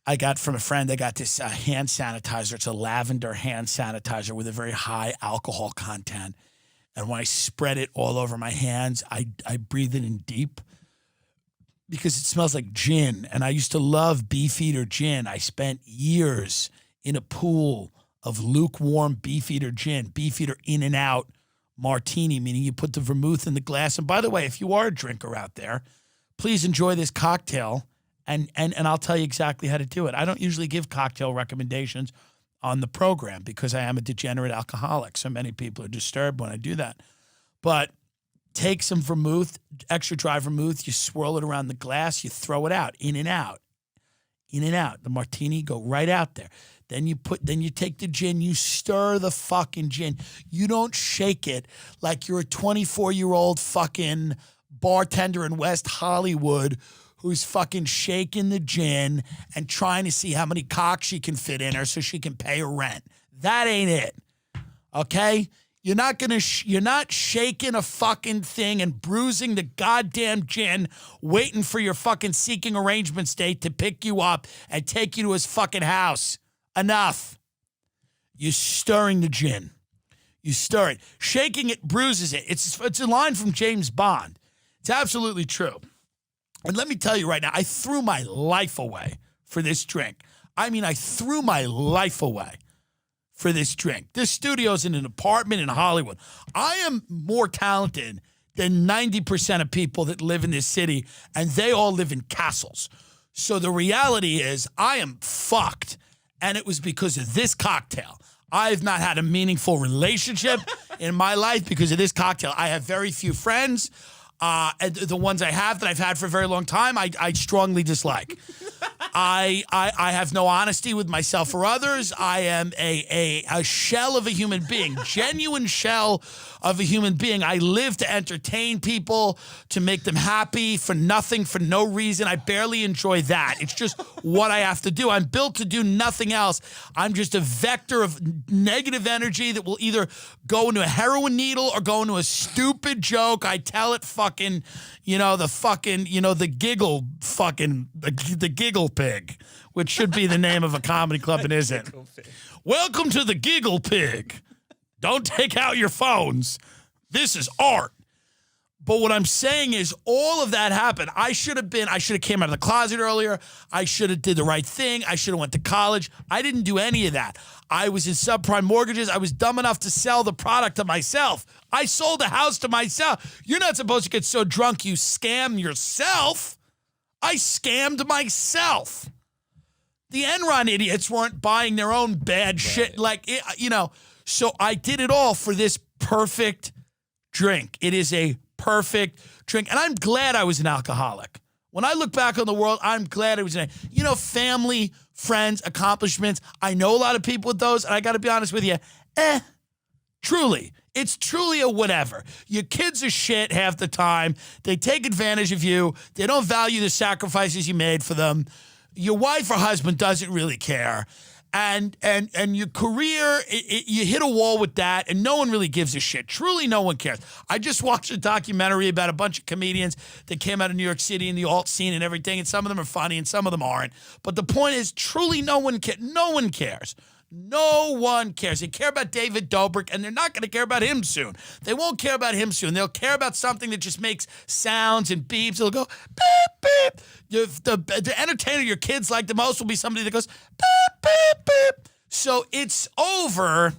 I got from a friend, I got this hand sanitizer. It's a lavender hand sanitizer with a very high alcohol content. And when I spread it all over my hands, I breathe it in deep because it smells like gin. And I used to love Beefeater gin. I spent years in a pool of lukewarm Beefeater gin, Beefeater in and out martini, meaning you put the vermouth in the glass. And by the way, if you are a drinker out there, please enjoy this cocktail. And I'll tell you exactly how to do it. I don't usually give cocktail recommendations on the program because I am a degenerate alcoholic. So many people are disturbed when I do that. But take some vermouth, extra dry vermouth, you swirl it around the glass, you throw it out, in and out, in and out. The martini go right out there. Then you take the gin, you stir the fucking gin. You don't shake it like you're a 24-year-old fucking bartender in West Hollywood who's fucking shaking the gin and trying to see how many cocks she can fit in her so she can pay her rent. That ain't it. Okay? You're not shaking a fucking thing and bruising the goddamn gin, waiting for your fucking seeking arrangements date to pick you up and take you to his fucking house. Enough. You're stirring the gin. You stir it. Shaking it bruises it. It's a line from James Bond. It's absolutely true. And let me tell you right now, I threw my life away for this drink. I mean, I threw my life away for this drink. This studio's in an apartment in Hollywood. I am more talented than 90% of people that live in this city, and they all live in castles. So the reality is I am fucked, and it was because of this cocktail. I've not had a meaningful relationship in my life because of this cocktail. I have very few friends. And the ones I have that I've had for a very long time, I strongly dislike. I have no honesty with myself or others. I am a shell of a human being, genuine shell of a human being. I live to entertain people, to make them happy for nothing, for no reason. I barely enjoy that. It's just what I have to do. I'm built to do nothing else. I'm just a vector of negative energy that will either go into a heroin needle or go into a stupid joke. I tell it fucking, the giggle pig, which should be the name of a comedy club and isn't. Welcome to the Giggle Pig. Don't take out your phones. This is art. But what I'm saying is all of that happened. I should have came out of the closet earlier. I should have did the right thing. I should have went to college. I didn't do any of that. I was in subprime mortgages. I was dumb enough to sell the product to myself. I sold a house to myself. You're not supposed to get so drunk you scam yourself. I scammed myself. The Enron idiots weren't buying their own bad shit. So I did it all for this perfect drink. It is a perfect drink. And I'm glad I was an alcoholic. When I look back on the world, I'm glad I was family, friends, accomplishments. I know a lot of people with those, and I got to be honest with you, truly. It's truly a whatever. Your kids are shit half the time. They take advantage of you. They don't value the sacrifices you made for them. Your wife or husband doesn't really care. And your career, you hit a wall with that, and no one really gives a shit. Truly, no one cares. I just watched a documentary about a bunch of comedians that came out of New York City in the alt scene and everything, and some of them are funny and some of them aren't. But the point is, truly, no one cares. No one cares. No one cares. They care about David Dobrik, and they're not going to care about him soon. They won't care about him soon. They'll care about something that just makes sounds and beeps. They'll go, beep, beep. The entertainer your kids like the most will be somebody that goes, beep, beep, beep. So it's over,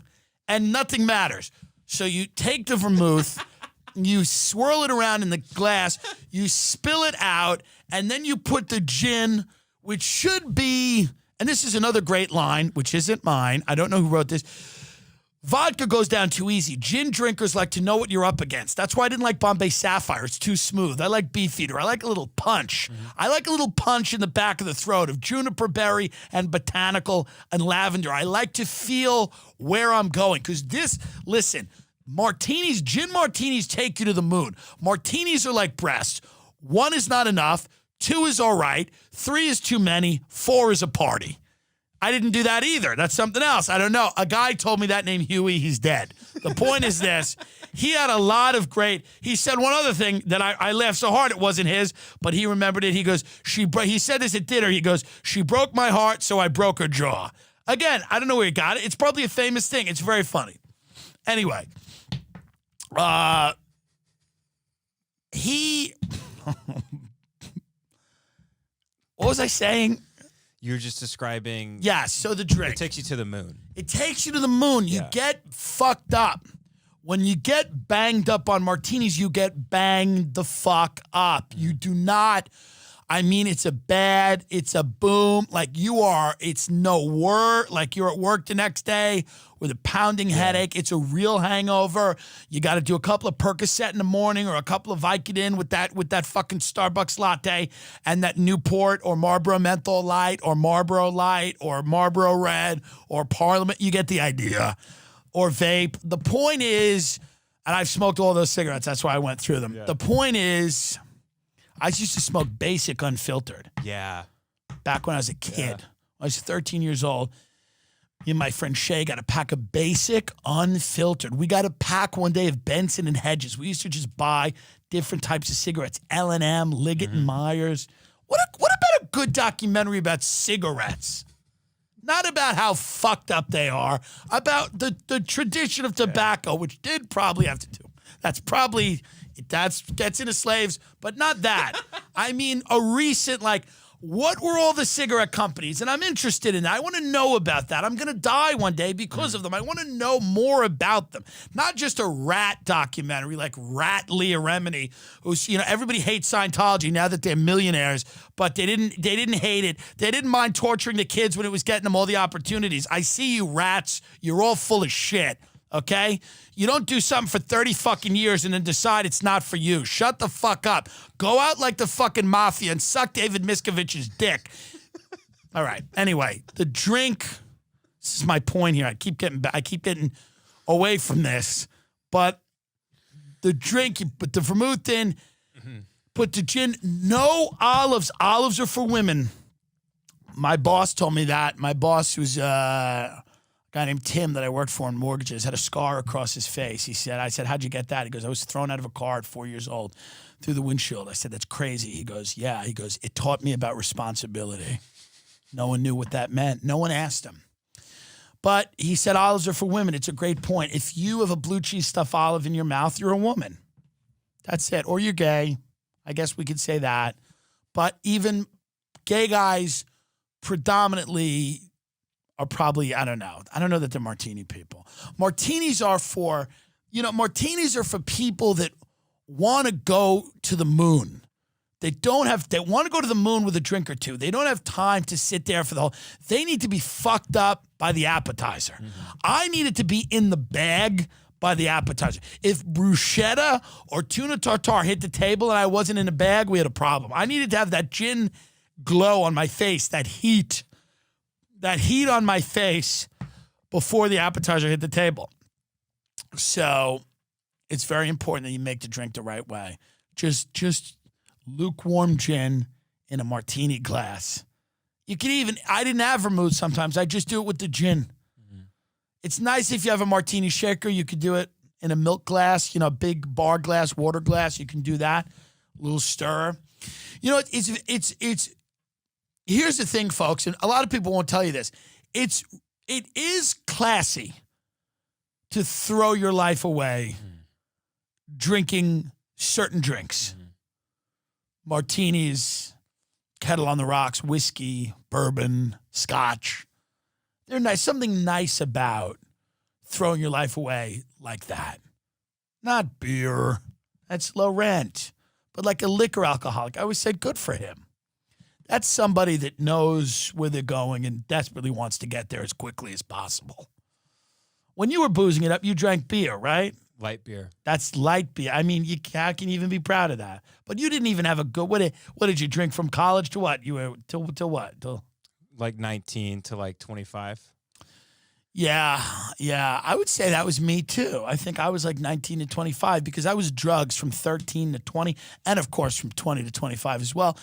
and nothing matters. So you take the vermouth, you swirl it around in the glass, you spill it out, and then you put the gin, which should be... And this is another great line, which isn't mine. I don't know who wrote this. Vodka goes down too easy. Gin drinkers like to know what you're up against. That's why I didn't like Bombay Sapphire. It's too smooth. I like Beefeater. I like a little punch. I like a little punch in the back of the throat of juniper berry and botanical and lavender. I like to feel where I'm going. Because listen, gin martinis take you to the moon. Martinis are like breasts. 1 is not enough. 2 is all right. 3 is too many. 4 is a party. I didn't do that either. That's something else. I don't know. A guy told me that named Huey. He's dead. The point is this. He had a lot of great. He said one other thing that I laughed so hard it wasn't his, but he remembered it. He goes, he said this at dinner. He goes, she broke my heart, so I broke her jaw. Again, I don't know where he got it. It's probably a famous thing. It's very funny. Anyway, what was I saying? You're just describing. Yeah, so the drink. It takes you to the moon. It takes you to the moon. You get fucked up. When you get banged up on martinis, you get banged the fuck up. You do not, I mean, it's a boom. Like it's no work. Like you're at work the next day with a pounding headache. It's a real hangover. You got to do a couple of Percocet in the morning or a couple of Vicodin with that fucking Starbucks latte and that Newport or Marlboro Menthol Light or Marlboro Light or Marlboro Red or Parliament. You get the idea. Or vape. The point is, and I've smoked all those cigarettes. That's why I went through them. Yeah. The point is, I used to smoke Basic unfiltered. Yeah. Back when I was a kid. I was 13 years old. Me and my friend Shay got a pack of Basic unfiltered. We got a pack one day of Benson and Hedges. We used to just buy different types of cigarettes. L&M, Liggett and Myers. What about a good documentary about cigarettes? Not about how fucked up they are, about the tradition of tobacco, which did probably have to do. That gets into slaves, but not that. I mean, a recent, what were all the cigarette companies? And I'm interested in that. I want to know about that. I'm going to die one day because of them. I want to know more about them. Not just a rat documentary like Rat Leah Remini, who's, everybody hates Scientology now that they're millionaires, but they didn't hate it. They didn't mind torturing the kids when it was getting them all the opportunities. I see you rats. You're all full of shit. Okay? You don't do something for 30 fucking years and then decide it's not for you. Shut the fuck up. Go out like the fucking mafia and suck David Miscavige's dick. All right. Anyway, the drink. This is my point here. I keep getting away from this. But the drink, you put the vermouth in, put the gin. No olives. Olives are for women. My boss told me that. My boss, who's guy named Tim that I worked for in mortgages, had a scar across his face. I said, how'd you get that? He goes, I was thrown out of a car at 4 years old through the windshield. I said, that's crazy. He goes, yeah. He goes, it taught me about responsibility. No one knew what that meant. No one asked him. But he said olives are for women. It's a great point. If you have a blue cheese stuffed olive in your mouth, you're a woman. That's it. Or you're gay. I guess we could say that. But even gay guys predominantly are probably, I don't know that they're martini people. Martinis are for people that want to go to the moon. They want to go to the moon with a drink or two. They don't have time to sit there for they need to be fucked up by the appetizer. I needed to be in the bag by the appetizer. If bruschetta or tuna tartare hit the table and I wasn't in the bag, we had a problem. I needed to have that gin glow on my face, that heat on my face before the appetizer hit the table. So it's very important that you make the drink the right way. Just lukewarm gin in a martini glass. You can I didn't have vermouth sometimes. I just do it with the gin. It's nice if you have a martini shaker. You could do it in a milk glass, big bar glass, water glass. You can do that. A little stir. It's here's the thing, folks, and a lot of people won't tell you this. It is classy to throw your life away drinking certain drinks. Martinis, Kettle on the Rocks, whiskey, bourbon, scotch. They're nice. Something nice about throwing your life away like that. Not beer. That's low rent. But like a liquor alcoholic, I always said good for him. That's somebody that knows where they're going and desperately wants to get there as quickly as possible. When you were boozing it up, you drank beer, right? Light beer. That's light beer. I mean, how can you even be proud of that? But you didn't even have a good. What did you drink from college to what? You were till what? Till like 19 to like 25. Yeah. I would say that was me too. I think I was like 19 to 25 because I was drugs from 13 to 20, and of course from 20 to 25 as well.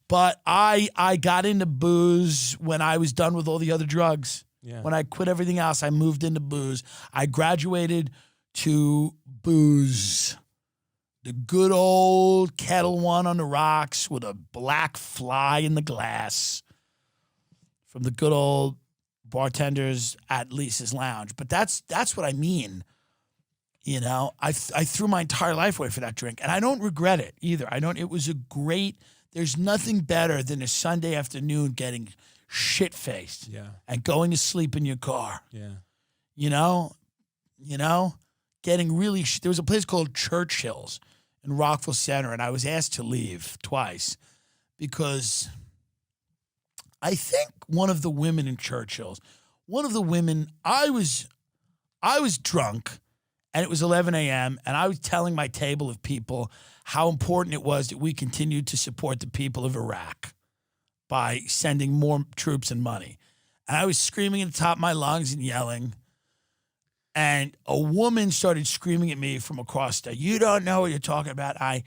But I got into booze when I was done with all the other drugs. Yeah. When I quit everything else, I moved into booze. I graduated to booze. The good old Kettle One on the rocks with a black fly in the glass from the good old bartenders at Lisa's Lounge. But that's what I mean. You know, I threw my entire life away for that drink, and I don't regret it either. It was a great, there's nothing better than a Sunday afternoon getting shit-faced and going to sleep in your car. Yeah. You know, getting really, there was a place called Churchill's in Rockville Center, and I was asked to leave twice because I think one of the women in Churchill's, I was drunk, and it was 11 a.m., and I was telling my table of people how important it was that we continued to support the people of Iraq by sending more troops and money. And I was screaming at the top of my lungs and yelling, and a woman started screaming at me from across the, you don't know what you're talking about. And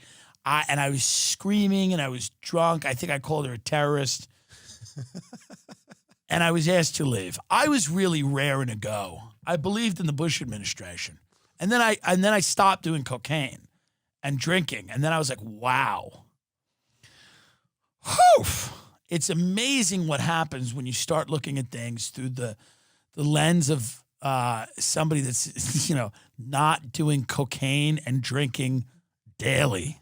I was screaming, and I was drunk. I think I called her a terrorist. And I was asked to leave. I was really raring to go. I believed in the Bush administration. And then I stopped doing cocaine and drinking. And then I was like, wow. Whew. It's amazing what happens when you start looking at things through the lens of somebody that's, not doing cocaine and drinking daily.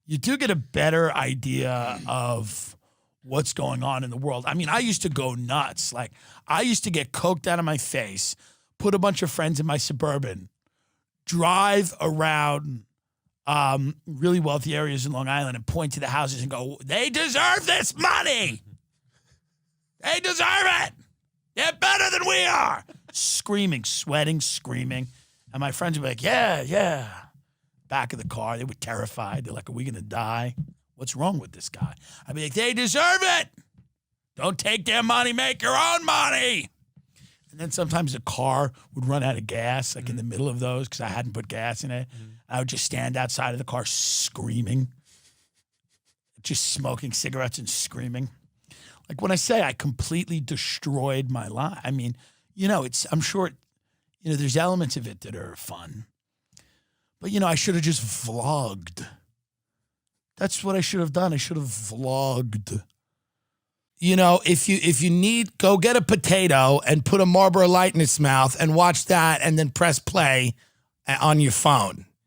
You do get a better idea of what's going on in the world. I mean, I used to go nuts. Like, I used to get coked out of my face, put a bunch of friends in my Suburban, drive around really wealthy areas in Long Island and point to the houses and go, they deserve this money. They deserve it. They're better than we are. Screaming, sweating, screaming. And my friends would be like, yeah. Back of the car, they were terrified. They're like, are we going to die? What's wrong with this guy? I'd be like, they deserve it. Don't take their money, make your own money. And then sometimes the car would run out of gas, like in the middle of those, because I hadn't put gas in it. I would just stand outside of the car screaming, just smoking cigarettes and screaming. Like when I say I completely destroyed my life, I mean, I'm sure, there's elements of it that are fun. But, I should have just vlogged. That's what I should have done. I should have vlogged. If you need, go get a potato and put a Marlboro Light in its mouth and watch that and then press play on your phone.